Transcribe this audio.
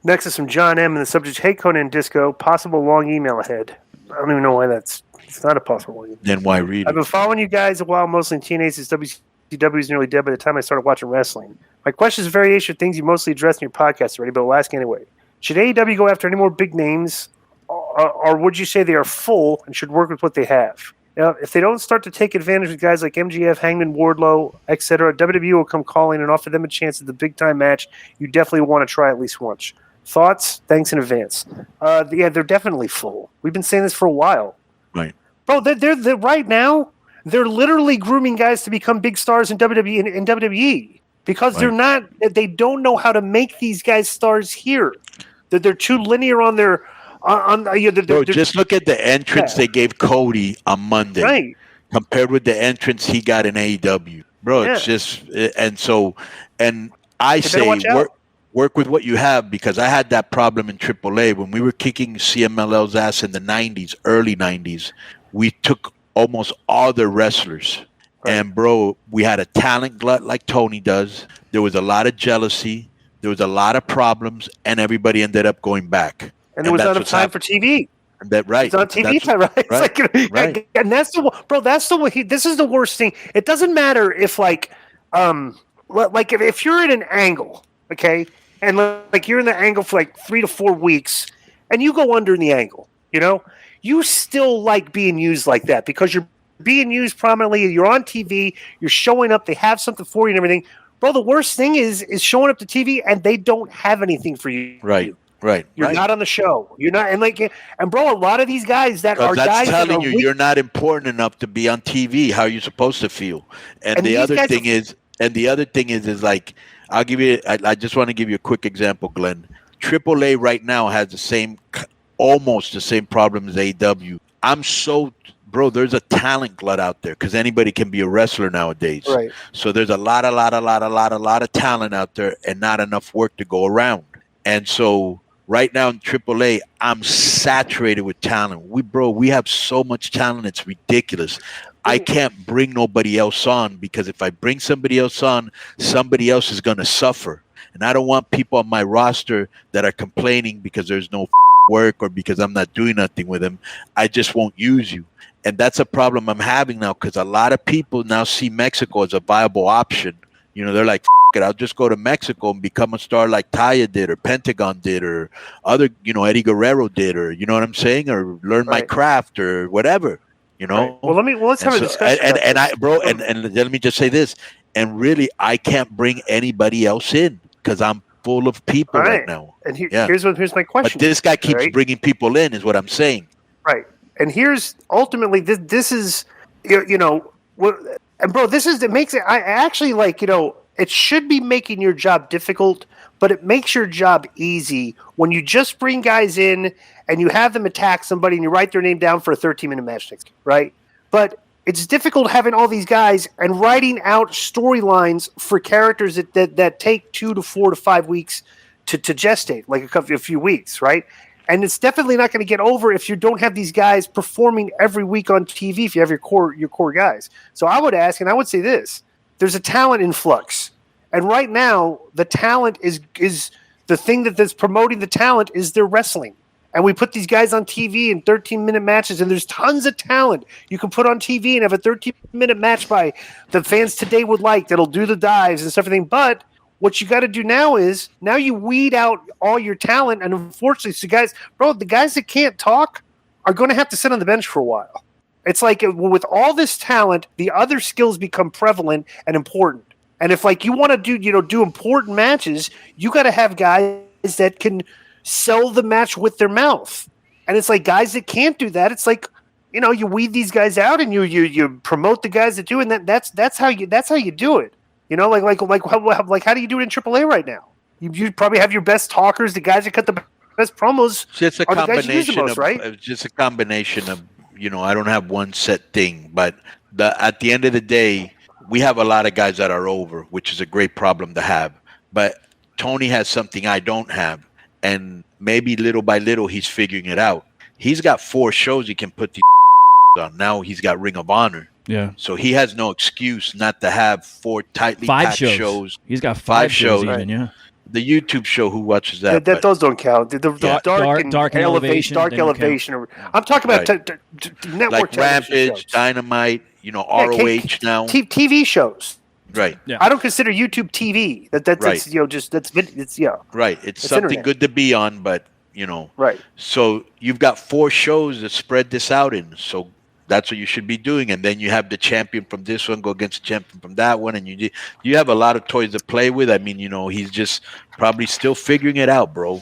Next is from John M. and the subject, hey, Konnan Disco, possible long email ahead. I don't even know why it's not a possible long email. Then why read I've it? been following you guys a while, mostly in TNA since WCW is nearly dead by the time I started watching wrestling. My question is a variation of things you mostly addressed in your podcast already, but I'll ask anyway. Should AEW go after any more big names, or would you say they are full and should work with what they have? Now, if they don't start to take advantage of guys like MGF, Hangman, Wardlow, etc., WWE will come calling and offer them a chance at the big-time match you definitely want to try at least once. Thoughts? Thanks in advance. Yeah, they're definitely full. We've been saying this for a while. Right. Bro, they're right now, they're literally grooming guys to become big stars in WWE in WWE because they don't know how to make these guys stars here. They're too linear on their Bro, just look at the entrance they gave Cody on Monday compared with the entrance he got in AEW. Bro, it's just and I say work with what you have, because I had that problem in AAA when we were kicking CMLL's ass in the 90s, early 90s. We took almost all their wrestlers. Right. And, bro, we had a talent glut like Tony does. There was a lot of jealousy. There was a lot of problems, and everybody ended up going back. And there was not enough time for TV. Right. It's on TV time, right? Right. And that's this is the worst thing. It doesn't matter if if you're in an angle, okay, and like you're in the angle for like 3 to 4 weeks, and you go under in the angle, you still like being used like that because you're being used prominently. You're on TV. You're showing up. They have something for you and everything. Bro, the worst thing is showing up to TV and they don't have anything for you. Right. You're not on the show. You're not, and bro, a lot of these guys that are guys telling you you're not important enough to be on TV. How are you supposed to feel? And the other thing is like, I'll give you. I just want to give you a quick example, Glenn. AAA right now has almost the same problem as AEW. Bro, there's a talent glut out there because anybody can be a wrestler nowadays. Right. So there's a lot of talent out there and not enough work to go around. And so right now in AAA, I'm saturated with talent. We have so much talent, it's ridiculous. I can't bring nobody else on because if I bring somebody else on, somebody else is going to suffer. And I don't want people on my roster that are complaining because there's no work or because I'm not doing nothing with them. I just won't use you. And that's a problem I'm having now because a lot of people now see Mexico as a viable option. They're like, it, I'll just go to Mexico and become a star like Taya did or Pentagon did or other, Eddie Guerrero did, or you know what I'm saying, or learn my craft or whatever, Right. Well, let's have a discussion. And let me just say this. And really, I can't bring anybody else in because I'm full of people right now. And here's my question. But this guy keeps bringing people in, is what I'm saying. Right. And here's ultimately this is and bro, it makes it. I actually it should be making your job difficult, but it makes your job easy when you just bring guys in and you have them attack somebody and you write their name down for a 13-minute match next, right? But it's difficult having all these guys and writing out storylines for characters that take 2 to 4 to 5 weeks to gestate, like a few weeks, right? And it's definitely not going to get over if you don't have these guys performing every week on TV. If you have your core guys, so I would ask, and I would say this: there's a talent influx, and right now the talent is the thing that's promoting the talent is their wrestling. And we put these guys on TV in 13-minute matches, and there's tons of talent you can put on TV and have a 13-minute match by the fans today would like that'll do the dives and stuff, everything. But what you got to do now is you weed out all your talent, and unfortunately, the guys that can't talk are going to have to sit on the bench for a while. It's like with all this talent, the other skills become prevalent and important. And if you want to do important matches, you got to have guys that can sell the match with their mouth. And it's like guys that can't do that. It's like, you weed these guys out and you promote the guys that do, and that's how you do it. How do you do it in AAA right now? You probably have your best talkers, the guys that cut the best promos. It's a combination right? It's just a combination of, I don't have one set thing, but at the end of the day, we have a lot of guys that are over, which is a great problem to have. But Tony has something I don't have, and maybe little by little he's figuring it out. He's got 4 shows he can put these on. Now he's got Ring of Honor. Yeah. So he has no excuse not to have 4 tightly packed shows. He's got 5 shows even, right? Yeah. the YouTube show. Who watches that? That those don't count. The dark elevation. I'm talking about network like Rampage, shows. Dynamite. ROH now. TV shows. Right. Yeah. I don't consider YouTube TV. That's Right. It's something internet. Good to be on, but Right. So you've got 4 shows to spread this out in. So that's what you should be doing, and then you have the champion from this one go against the champion from that one, and you have a lot of toys to play with. I mean, he's just probably still figuring it out, bro.